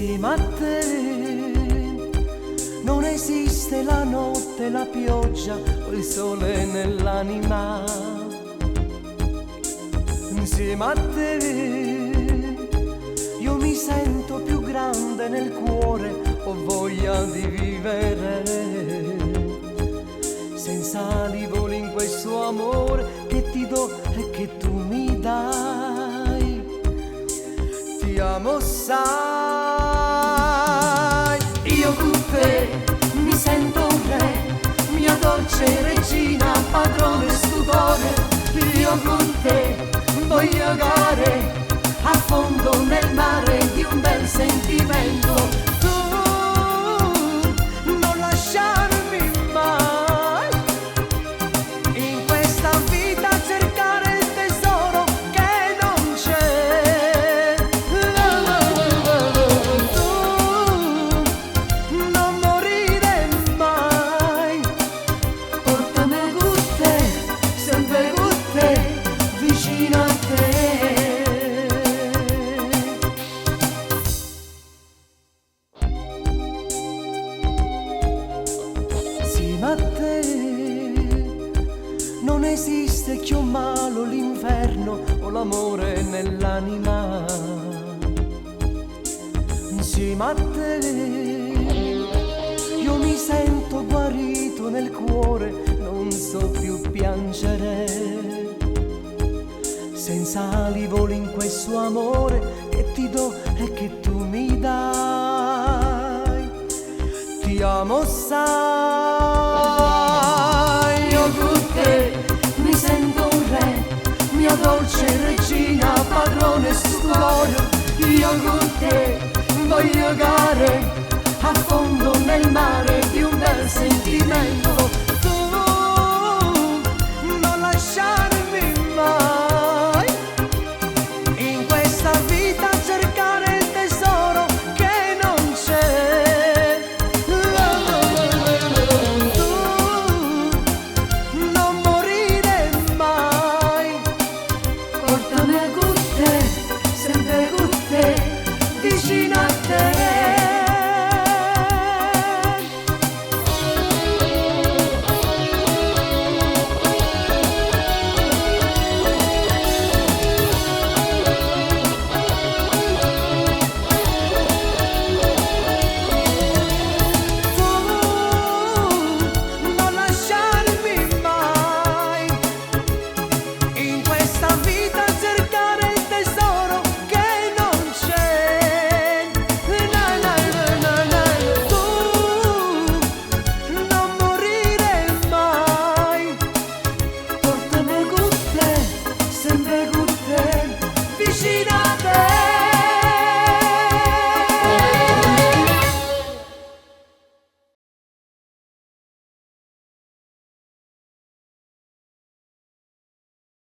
insieme a te. Non esiste la notte, la pioggia o il sole nell'anima. Insieme a te io mi sento più grande nel cuore, ho voglia di vivere senza livori in questo amore che ti do e che tu mi dai. Ti amo sai, io con te mi sento un re, mia dolce regina, padrone stupore. Io con te voglio gare a fondo nel mare di un bel sentimento. Tu non lasciarmi mai in questa vita, cercare il tesoro che non c'è. Tu non morire mai, portami con te, sempre con te, vicino a te. A te non esiste che un malo, l'inferno o l'amore nell'anima. Insieme a te io mi sento guarito nel cuore, non so più piangere senza livori in questo amore che ti do e che tu mi dai. Ti amo sai, io con te mi sento un re, mia dolce regina, padrone stupore. Io con te voglio gare a fondo nel mare di un bel sentimento.